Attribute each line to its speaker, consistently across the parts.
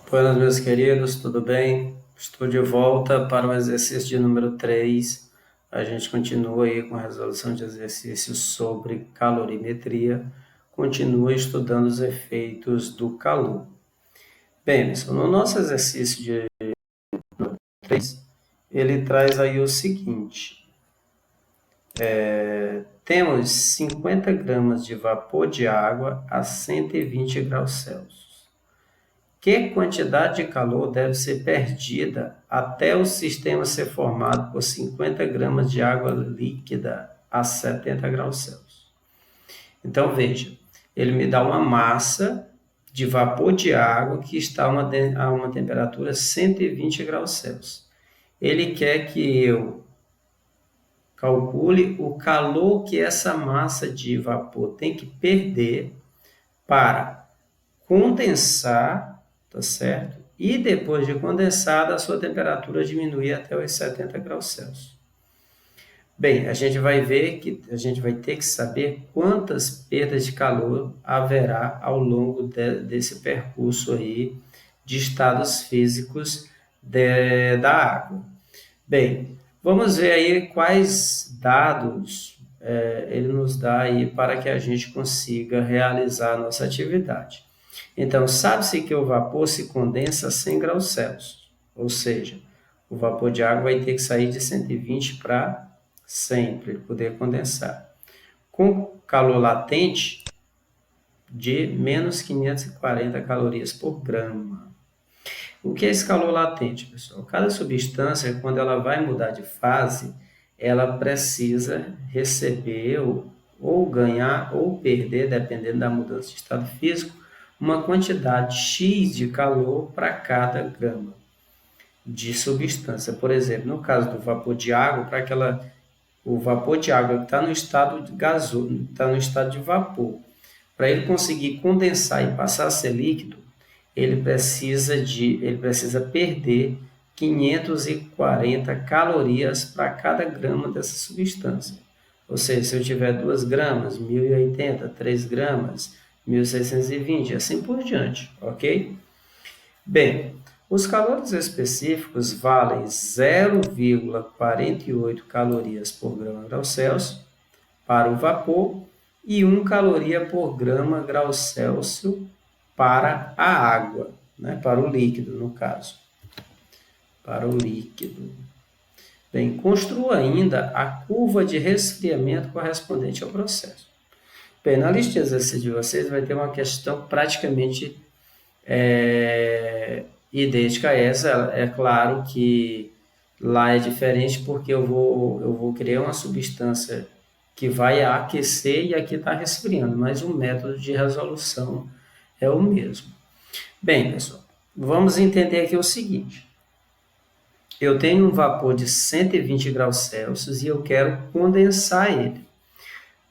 Speaker 1: Buenas, meus queridos, tudo bem? Estou de volta para o exercício de número 3. A gente continua aí com a resolução de exercícios sobre calorimetria, continua estudando os efeitos do calor. Bem, pessoal, no nosso exercício de 3, ele traz aí o seguinte: temos 50 gramas de vapor de água a 120 graus Celsius. Que quantidade de calor deve ser perdida até o sistema ser formado por 50 gramas de água líquida a 70 graus Celsius? Então, veja, ele me dá uma massa de vapor de água que está a uma temperatura 120 graus Celsius. Ele quer que eu calcule o calor que essa massa de vapor tem que perder para condensar, tá certo? E depois de condensada, a sua temperatura diminuir até os 70 graus Celsius. Bem, a gente vai ver que a gente vai ter que saber quantas perdas de calor haverá ao longo desse percurso aí de estados físicos da água. Bem, vamos ver aí quais dados ele nos dá aí para que a gente consiga realizar a nossa atividade. Então, sabe-se que o vapor se condensa a 100 graus Celsius, ou seja, o vapor de água vai ter que sair de 120 para 100 para ele poder condensar. Com calor latente de menos 540 calorias por grama. O que é esse calor latente, pessoal? Cada substância, quando ela vai mudar de fase, ela precisa receber ou ganhar ou perder, dependendo da mudança de estado físico, uma quantidade X de calor para cada grama de substância. Por exemplo, no caso do vapor de água, o vapor de água que está no estado de gasoso, está no estado de vapor, para ele conseguir condensar e passar a ser líquido, ele precisa perder 540 calorias para cada grama dessa substância. Ou seja, se eu tiver 2 gramas, 1080, 3 gramas, 1620, assim por diante, ok? Bem, os calores específicos valem 0,48 calorias por grama grau Celsius para o vapor e 1 caloria por grama grau Celsius para a água, né? Para o líquido, no caso. Para o líquido. Bem, construa ainda a curva de resfriamento correspondente ao processo. Bem, na lista de exercícios de vocês vai ter uma questão praticamente idêntica a essa. É claro que lá é diferente porque eu vou criar uma substância que vai aquecer e aqui está resfriando, mas o método de resolução é o mesmo. Bem, pessoal, vamos entender aqui o seguinte. Eu tenho um vapor de 120 graus Celsius e eu quero condensar ele.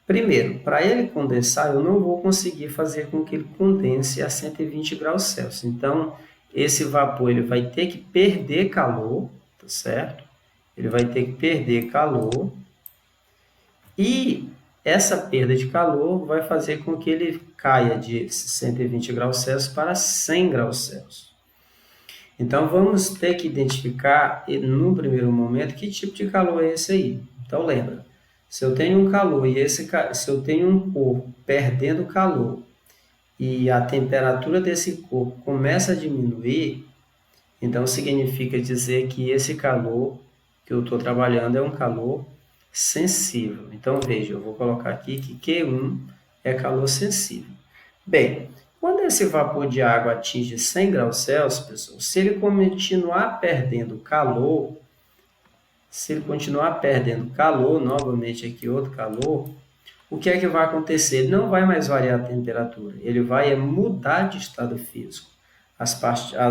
Speaker 1: Primeiro, para ele condensar, eu não vou conseguir fazer com que ele condense a 120 graus Celsius. Então, esse vapor ele vai ter que perder calor, tá certo? Ele vai ter que perder calor e essa perda de calor vai fazer com que ele caia de 120 graus Celsius para 100 graus Celsius. Então, vamos ter que identificar, no primeiro momento, que tipo de calor é esse aí. Então, lembra, se eu tenho um calor e se eu tenho um corpo perdendo calor e a temperatura desse corpo começa a diminuir, então significa dizer que esse calor que eu estou trabalhando é um calor sensível. Então, veja, eu vou colocar aqui que Q1 é calor sensível. Bem, quando esse vapor de água atinge 100 graus Celsius, pessoal, se ele continuar perdendo calor, novamente aqui outro calor, o que é que vai acontecer? Ele não vai mais variar a temperatura, ele vai mudar de estado físico. As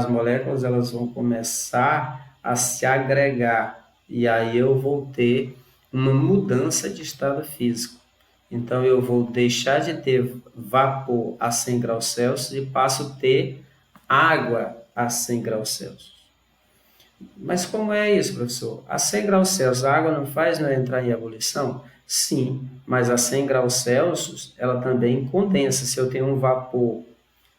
Speaker 1: moléculas elas vão começar a se agregar e aí eu vou ter uma mudança de estado físico. Então, eu vou deixar de ter vapor a 100 graus Celsius e passo a ter água a 100 graus Celsius. Mas como é isso, professor? A 100 graus Celsius a água não entrar em ebulição? Sim, mas a 100 graus Celsius ela também condensa. Se eu tenho um vapor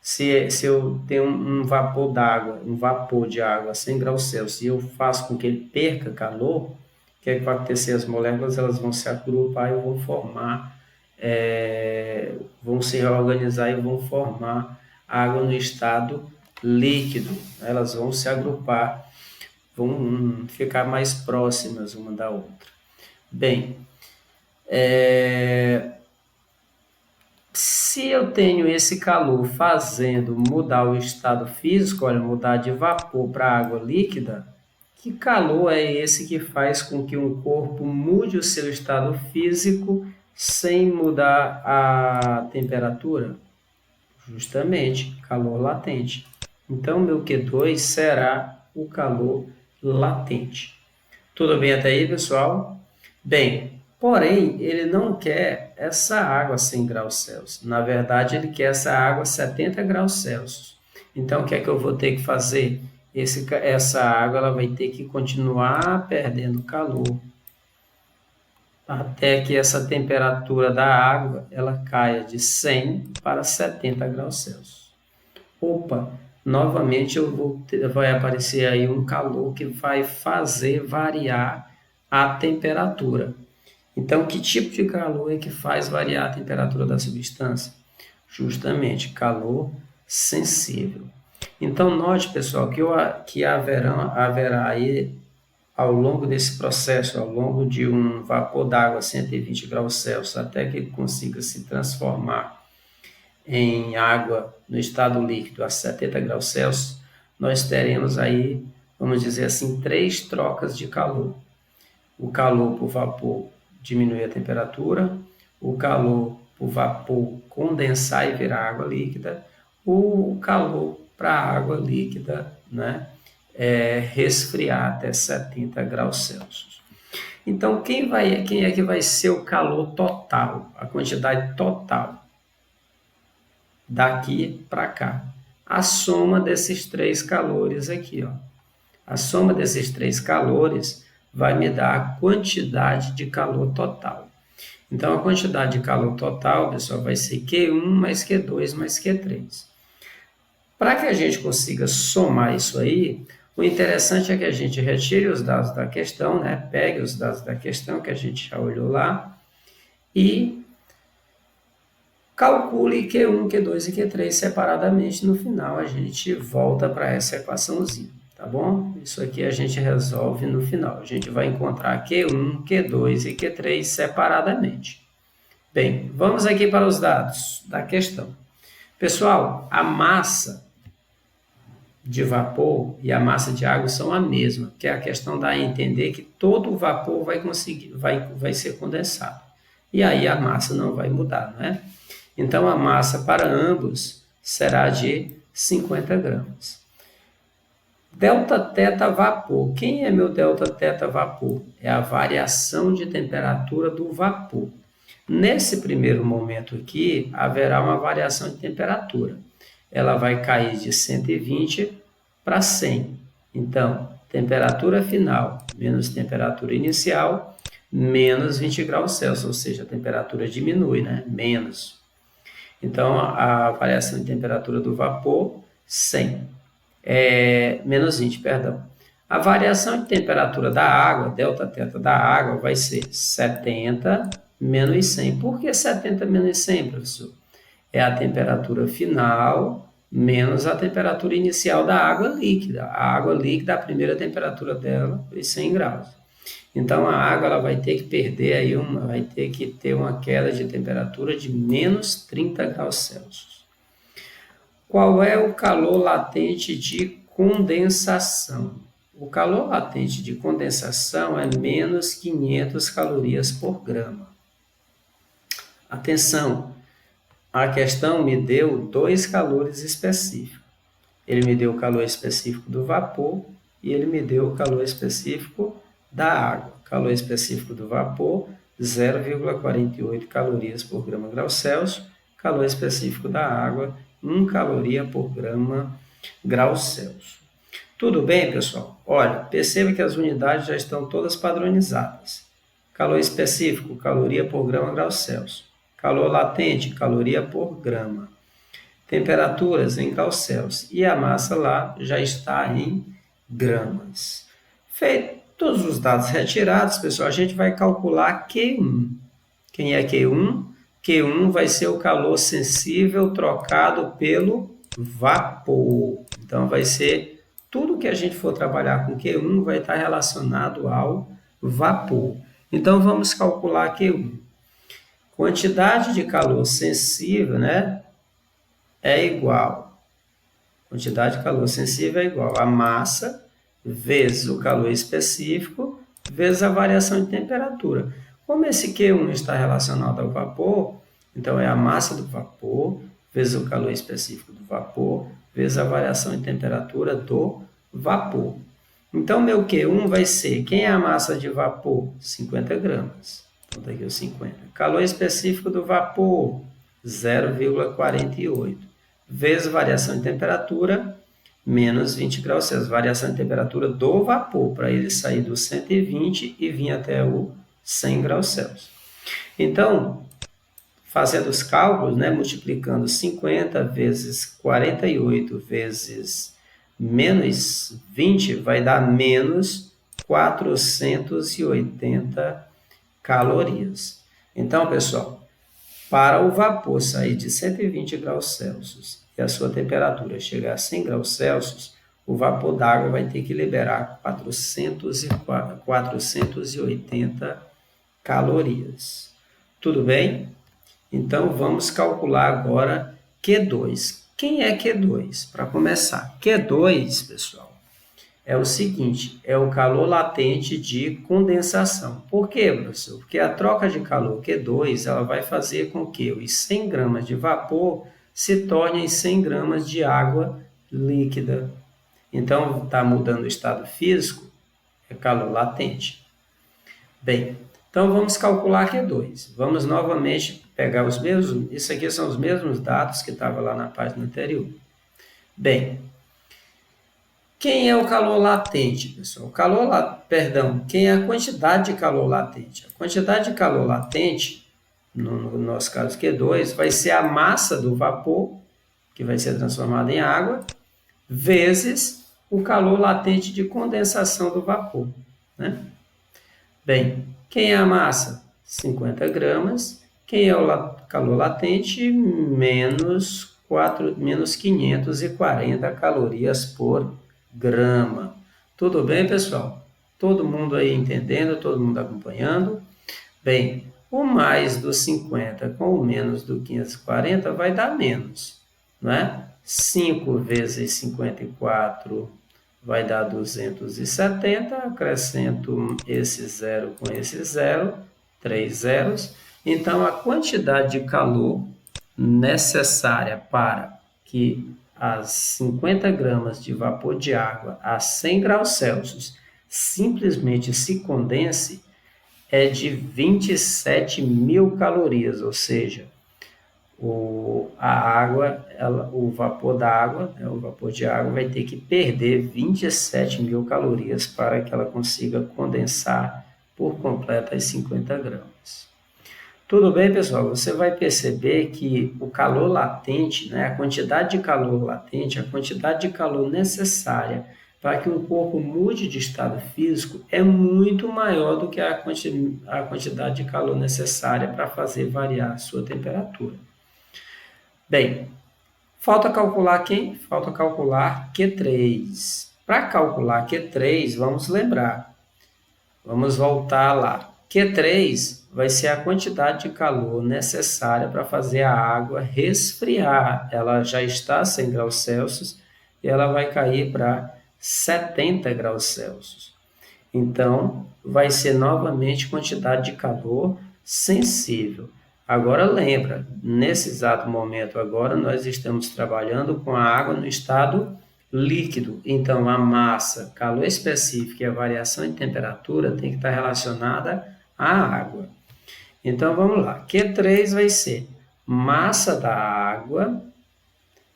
Speaker 1: Se eu tenho um vapor d'água, um vapor de água a 100 graus Celsius, e eu faço com que ele perca calor, o que é que vai acontecer? As moléculas elas vão se agrupar e vão formar, vão se reorganizar e vão formar água no estado líquido. Elas vão se agrupar, vão ficar mais próximas uma da outra. Bem, se eu tenho esse calor fazendo mudar o estado físico, olha, mudar de vapor para água líquida, que calor é esse que faz com que um corpo mude o seu estado físico sem mudar a temperatura? Justamente, calor latente. Então, meu Q2 será o calor latente. Tudo bem até aí, pessoal? Bem, porém, ele não quer essa água a 100 graus Celsius. Na verdade, ele quer essa água a 70 graus Celsius. Então, o que é que eu vou ter que fazer? Essa água ela vai ter que continuar perdendo calor até que essa temperatura da água ela caia de 100 para 70 graus Celsius. Opa, novamente vai aparecer aí um calor que vai fazer variar a temperatura. Então, que tipo de calor é que faz variar a temperatura da substância? Justamente, calor sensível. Então, note, pessoal, que haverá aí, ao longo desse processo, ao longo de um vapor d'água a 120 graus Celsius, até que ele consiga se transformar em água no estado líquido a 70 graus Celsius, nós teremos aí, vamos dizer assim, 3 trocas de calor. O calor por vapor diminui a temperatura, o calor por vapor condensar e virar água líquida, o calor para a água líquida, né, resfriar até 70 graus Celsius. Então, quem é que vai ser o calor total, a quantidade total? Daqui para cá. A soma desses 3 calores aqui, ó. A soma desses 3 calores vai me dar a quantidade de calor total. Então, a quantidade de calor total, pessoal, vai ser Q1 mais Q2 mais Q3. Para que a gente consiga somar isso aí, o interessante é que a gente retire os dados da questão, né? Pegue os dados da questão que a gente já olhou lá e calcule Q1, Q2 e Q3 separadamente. No final, a gente volta para essa equaçãozinha, tá bom? Isso aqui a gente resolve no final. A gente vai encontrar Q1, Q2 e Q3 separadamente. Bem, vamos aqui para os dados da questão. Pessoal, a massa de vapor e a massa de água são a mesma, que a questão dá a entender que todo o vapor vai ser condensado. E aí a massa não vai mudar, não é? Então, a massa para ambos será de 50 gramas. Delta teta vapor. Quem é meu delta teta vapor? É a variação de temperatura do vapor. Nesse primeiro momento aqui, haverá uma variação de temperatura. Ela vai cair de 120 para 100. Então, temperatura final menos temperatura inicial, menos 20 graus Celsius, ou seja, a temperatura diminui, né? Menos. Então, a variação de temperatura do vapor, 100. Menos 20, perdão. A variação de temperatura da água, delta teta da água, vai ser 70 menos 100. Por que 70 menos 100, professor? É a temperatura final menos a temperatura inicial da água líquida. A água líquida, a primeira temperatura dela foi 100 graus. Então, a água ela vai ter que perder aí vai ter que ter uma queda de temperatura de menos 30 graus Celsius. Qual é o calor latente de condensação? O calor latente de condensação é menos 500 calorias por grama. Atenção, a questão me deu 2 calores específicos. Ele me deu o calor específico do vapor e ele me deu o calor específico da água. Calor específico do vapor, 0,48 calorias por grama grau Celsius. Calor específico da água, 1 caloria por grama grau Celsius. Tudo bem, pessoal? Olha, perceba que as unidades já estão todas padronizadas. Calor específico, caloria por grama grau Celsius. Calor latente, caloria por grama. temperaturas em graus Celsius e a massa lá já está em gramas. Feito todos os dados retirados, pessoal, a gente vai calcular Q1. Quem é Q1? Q1 vai ser o calor sensível trocado pelo vapor. Então, vai ser tudo que a gente for trabalhar com Q1 vai estar relacionado ao vapor. Então, vamos calcular Q1. Quantidade de calor sensível, né, é igual. Quantidade de calor sensível é igual a massa vezes o calor específico vezes a variação de temperatura. Como esse Q1 está relacionado ao vapor, então é a massa do vapor vezes o calor específico do vapor vezes a variação de temperatura do vapor. Então, meu Q1 vai ser, quem é a massa de vapor? 50 gramas. Então, daqui os 50. Calor específico do vapor, 0,48. Vezes variação de temperatura, menos 20 graus Celsius. Variação de temperatura do vapor, para ele sair do 120 e vir até o 100 graus Celsius. Então, fazendo os cálculos, né, multiplicando 50 vezes 48 vezes menos 20, vai dar menos 480 calorias. Então, pessoal, para o vapor sair de 120 graus Celsius e a sua temperatura chegar a 100 graus Celsius, o vapor d'água vai ter que liberar 480 calorias. Tudo bem? Então, vamos calcular agora Q2. Quem é Q2? Para começar, Q2, pessoal, é o seguinte, é o calor latente de condensação. Por quê, professor? Porque a troca de calor Q2 ela vai fazer com que os 100 gramas de vapor se tornem 100 gramas de água líquida. Então, está mudando o estado físico, é calor latente. Bem, então vamos calcular Q2. Vamos novamente pegar os mesmos, isso aqui são os mesmos dados que estavam lá na página anterior. Bem, quem é o calor latente, pessoal? Quem é a quantidade de calor latente? A quantidade de calor latente, no nosso caso Q2, vai ser a massa do vapor, que vai ser transformada em água, vezes o calor latente de condensação do vapor, né? Bem, quem é a massa? 50 gramas. Quem é o calor latente? Menos 540 calorias por grama. Tudo bem, pessoal? Todo mundo aí entendendo, todo mundo acompanhando? Bem, o mais do 50 com o menos do 540 vai dar menos, não é? 5 vezes 54 vai dar 270, acrescento esse zero com esse zero, 3 zeros. Então, a quantidade de calor necessária para que as 50 gramas de vapor de água a 100 graus Celsius simplesmente se condense é de 27 mil calorias, ou seja, o vapor da água, né, o vapor de água vai ter que perder 27 mil calorias para que ela consiga condensar por completo as 50 gramas. Tudo bem, pessoal? Você vai perceber que o calor latente, né, a quantidade de calor latente, a quantidade de calor necessária para que um corpo mude de estado físico é muito maior do que a quantidade de calor necessária para fazer variar a sua temperatura. Bem, falta calcular quem? Falta calcular Q3. Para calcular Q3, vamos lembrar. Vamos voltar lá. Q3 vai ser a quantidade de calor necessária para fazer a água resfriar. Ela já está a 100 graus Celsius e ela vai cair para 70 graus Celsius. Então, vai ser novamente quantidade de calor sensível. Agora lembra, nesse exato momento agora, nós estamos trabalhando com a água no estado líquido. Então, a massa, calor específico e a variação de temperatura tem que estar relacionada à água. Então, vamos lá. Q3 vai ser massa da água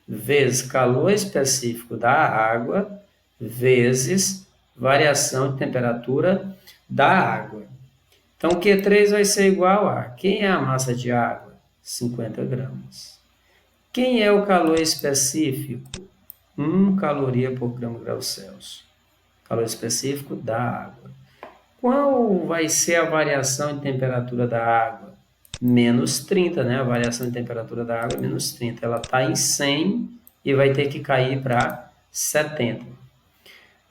Speaker 1: vezes calor específico da água vezes variação de temperatura da água. Então, Q3 vai ser igual a... Quem é a massa de água? 50 gramas. Quem é o calor específico? 1 caloria por grau Celsius. Calor específico da água. Qual vai ser a variação de temperatura da água? Menos 30, né? A variação de temperatura da água é menos 30. Ela está em 100 e vai ter que cair para 70.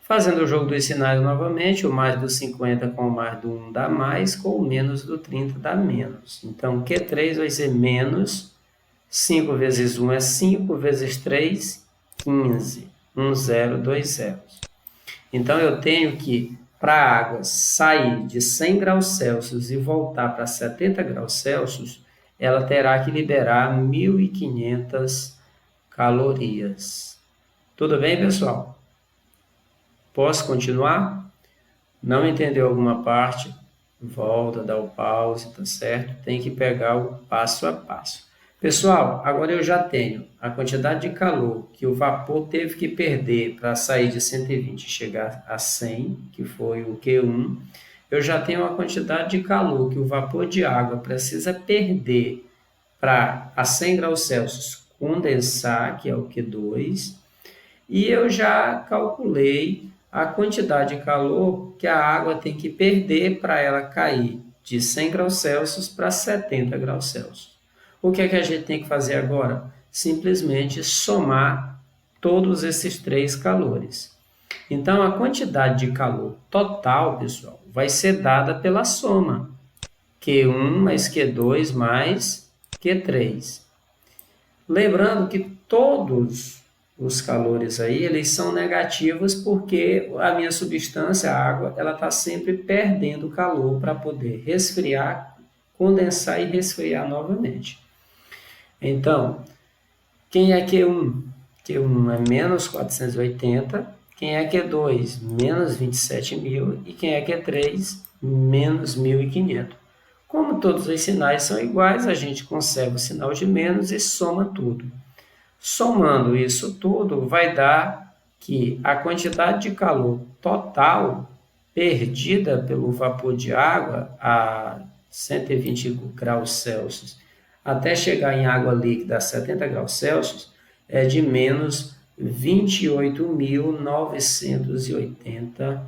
Speaker 1: Fazendo o jogo dos sinais novamente, o mais do 50 com o mais do 1 dá mais, com o menos do 30 dá menos. Então, Q3 vai ser menos 5 vezes 1 é 5, vezes 3, 15. 1, 0, 2 zeros. Então, eu tenho que, para a água sair de 100 graus Celsius e voltar para 70 graus Celsius, ela terá que liberar 1.500 calorias. Tudo bem, pessoal? Posso continuar? Não entendeu alguma parte? Volta, dá o pause, tá certo? Tem que pegar o passo a passo. Pessoal, agora eu já tenho a quantidade de calor que o vapor teve que perder para sair de 120 e chegar a 100, que foi o Q1. Eu já tenho a quantidade de calor que o vapor de água precisa perder para a 100 graus Celsius condensar, que é o Q2. E eu já calculei a quantidade de calor que a água tem que perder para ela cair de 100 graus Celsius para 70 graus Celsius. O que é que a gente tem que fazer agora? Simplesmente somar todos esses 3 calores. Então, a quantidade de calor total, pessoal, vai ser dada pela soma. Q1 mais Q2 mais Q3. Lembrando que todos os calores aí, eles são negativos porque a minha substância, a água, ela está sempre perdendo calor para poder resfriar, condensar e resfriar novamente. Então, quem é Q1? Q1 é menos 480, quem é Q2? Menos 27.000 e quem é Q3? Menos 1.500. Como todos os sinais são iguais, a gente conserva o sinal de menos e soma tudo. Somando isso tudo, vai dar que a quantidade de calor total perdida pelo vapor de água a 120 graus Celsius até chegar em água líquida a 70 graus Celsius é de menos 28.980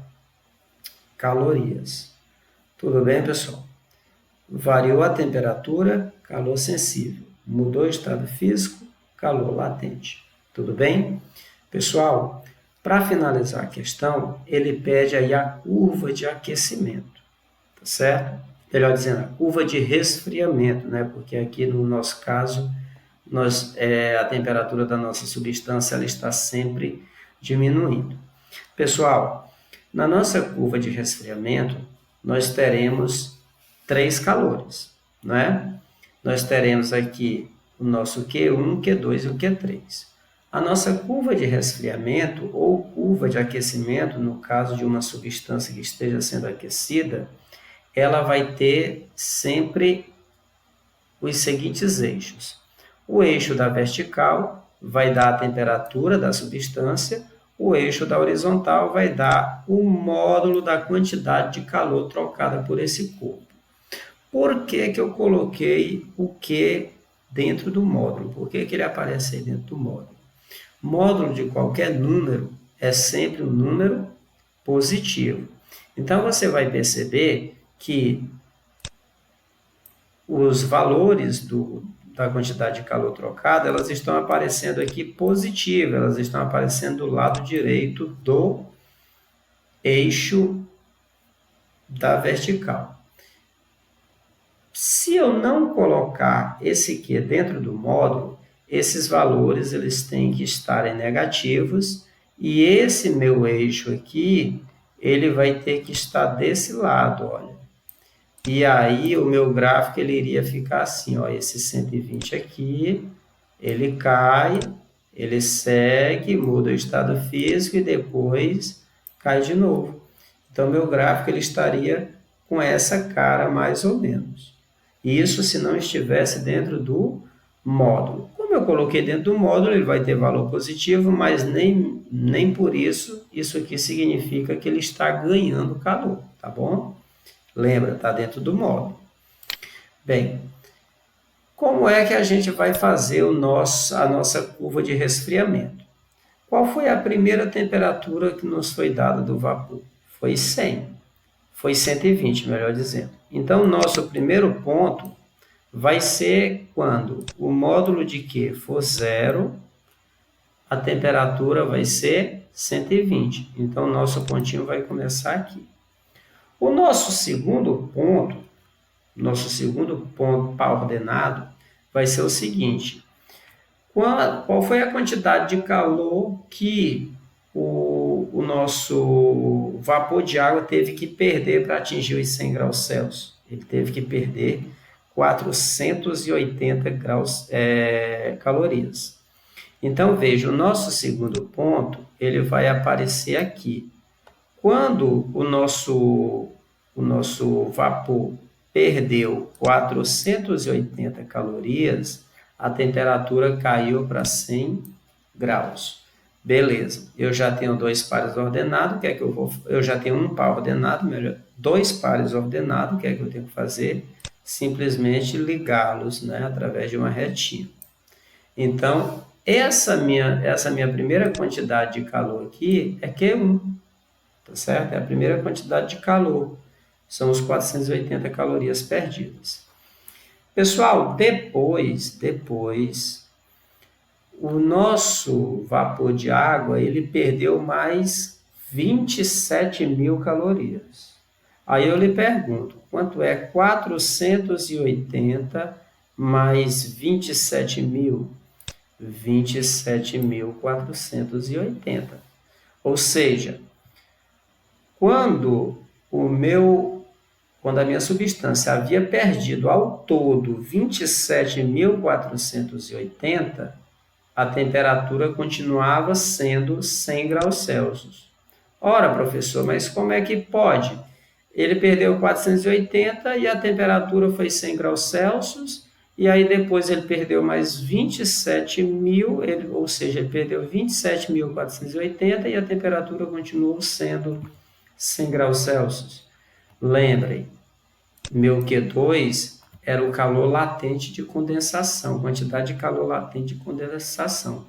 Speaker 1: calorias. Tudo bem, pessoal? Variou a temperatura, calor sensível. Mudou o estado físico, calor latente. Tudo bem? Pessoal, para finalizar a questão, ele pede aí a curva de aquecimento, tá certo? Melhor dizendo, a curva de resfriamento, né? Porque aqui no nosso caso, a temperatura da nossa substância ela está sempre diminuindo. Pessoal, na nossa curva de resfriamento, nós teremos 3 calores, né? Nós teremos aqui o nosso Q1, Q2 e o Q3. A nossa curva de resfriamento ou curva de aquecimento, no caso de uma substância que esteja sendo aquecida, ela vai ter sempre os seguintes eixos. O eixo da vertical vai dar a temperatura da substância, o eixo da horizontal vai dar o módulo da quantidade de calor trocada por esse corpo. Por que eu coloquei o Q dentro do módulo? Por que ele aparece aí dentro do módulo? Módulo de qualquer número é sempre um número positivo. Então, você vai perceber que os valores da quantidade de calor trocada, elas estão aparecendo aqui positivas, elas estão aparecendo do lado direito do eixo da vertical. Se eu não colocar esse Q dentro do módulo, esses valores eles têm que estarem negativos e esse meu eixo aqui, ele vai ter que estar desse lado, olha. E aí o meu gráfico ele iria ficar assim, ó, esse 120 aqui, ele cai, ele segue, muda o estado físico e depois cai de novo. Então, meu gráfico ele estaria com essa cara mais ou menos. Isso se não estivesse dentro do módulo. Como eu coloquei dentro do módulo, ele vai ter valor positivo, mas nem por isso, isso aqui significa que ele está ganhando calor, tá bom? Lembra, está dentro do módulo. Bem, Como é que a gente vai fazer a nossa curva de resfriamento? Qual foi a primeira temperatura que nos foi dada do vapor? Foi 100. Foi 120, melhor dizendo. Então, nosso primeiro ponto vai ser quando o módulo de Q for zero, a temperatura vai ser 120. Então, nosso pontinho vai começar aqui. O nosso segundo ponto para ordenado, vai ser o seguinte. Qual foi a quantidade de calor que o nosso vapor de água teve que perder para atingir os 100 graus Celsius? Ele teve que perder 480 calorias. Então, veja, o nosso segundo ponto, ele vai aparecer aqui. Quando o nosso vapor perdeu 480 calorias, a temperatura caiu para 100 graus. Beleza, eu já tenho dois pares ordenados, o que é que eu já tenho um par ordenado, melhor, dois pares ordenados, o que é que eu tenho que fazer? Simplesmente ligá-los, né, através de uma retinha. Então, essa minha primeira quantidade de calor aqui é Q1, tá certo? É a primeira quantidade de calor. São os 480 calorias perdidas. Pessoal, depois, o nosso vapor de água, ele perdeu mais 27 mil calorias. Aí eu lhe pergunto, quanto é 480 mais 27 mil? 27.480. Ou seja, quando a minha substância havia perdido ao todo 27.480, a temperatura continuava sendo 100 graus Celsius. Ora, professor, mas como é que pode? Ele perdeu 480 e a temperatura foi 100 graus Celsius, e aí depois ele perdeu mais 27 mil, ou seja, ele perdeu 27.480 e a temperatura continuou sendo 100 graus Celsius. Lembrem, meu Q2 era o calor latente de condensação, quantidade de calor latente de condensação.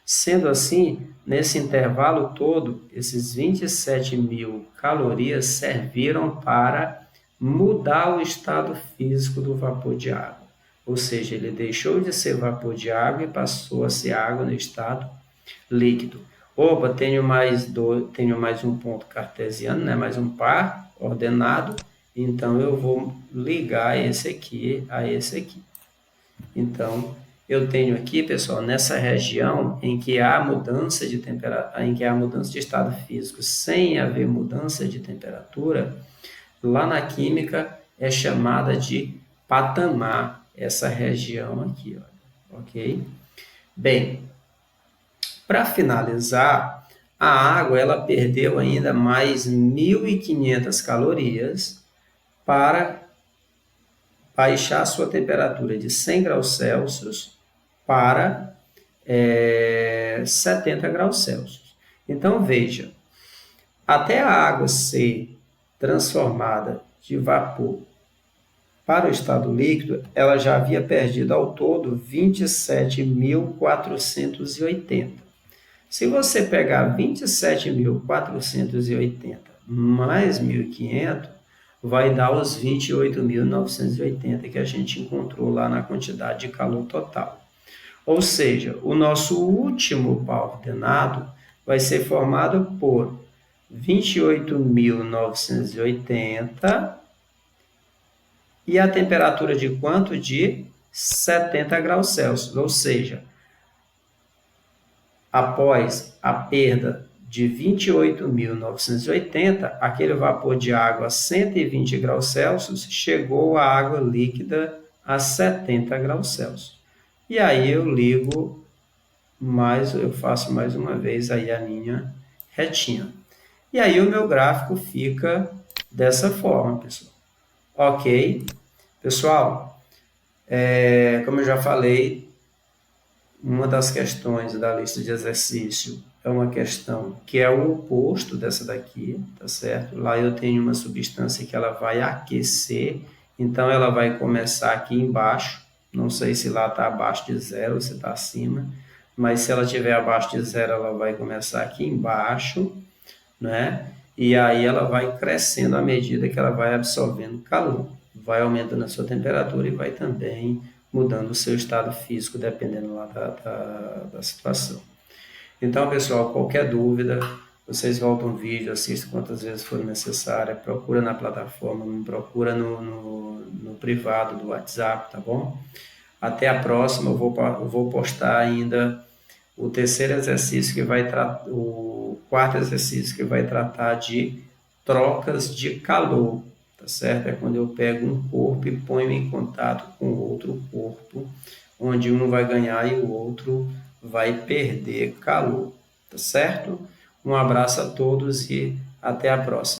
Speaker 1: Sendo assim, nesse intervalo todo, esses 27 mil calorias serviram para mudar o estado físico do vapor de água. Ou seja, ele deixou de ser vapor de água e passou a ser água no estado líquido. Opa, tenho mais um ponto cartesiano, né? Mais um par ordenado, então eu vou ligar esse aqui a esse aqui. Então, eu tenho aqui, pessoal, nessa região em que há mudança de temperatura, em que há mudança de estado físico sem haver mudança de temperatura, lá na química é chamada de patamar, essa região aqui, ó, ok? Bem, para finalizar, a água ela perdeu ainda mais 1.500 calorias para baixar sua temperatura de 100 graus Celsius para 70 graus Celsius. Então, veja, até a água ser transformada de vapor para o estado líquido, ela já havia perdido ao todo 27.480. Se você pegar 27.480 mais 1.500, vai dar os 28.980 que a gente encontrou lá na quantidade de calor total. Ou seja, o nosso último par ordenado vai ser formado por 28.980 e a temperatura de quanto? De 70 graus Celsius. Ou seja, após a perda de 28.980, aquele vapor de água a 120 graus Celsius chegou à água líquida a 70 graus Celsius. E aí eu faço mais uma vez aí a minha retinha. E aí o meu gráfico fica dessa forma, pessoal. Ok? Pessoal, como eu já falei, uma das questões da lista de exercício é uma questão que é o oposto dessa daqui, tá certo? Lá eu tenho uma substância que ela vai aquecer, então ela vai começar aqui embaixo, Não sei se lá está abaixo de 0 ou se está acima, mas se ela estiver abaixo de 0, ela vai começar aqui embaixo, né? E aí ela vai crescendo à medida que ela vai absorvendo calor. Vai aumentando a sua temperatura e vai também mudando o seu estado físico, dependendo lá da situação. Então, pessoal, qualquer dúvida, vocês voltam o vídeo, assistam quantas vezes for necessária, procura na plataforma, me procura no privado do WhatsApp, tá bom? Até a próxima, eu vou postar ainda o terceiro exercício que vai tratar, o quarto exercício que vai tratar de trocas de calor, tá certo? É quando eu pego um corpo e ponho em contato com outro corpo, onde um vai ganhar e o outro vai perder calor, tá certo? Um abraço a todos e até a próxima.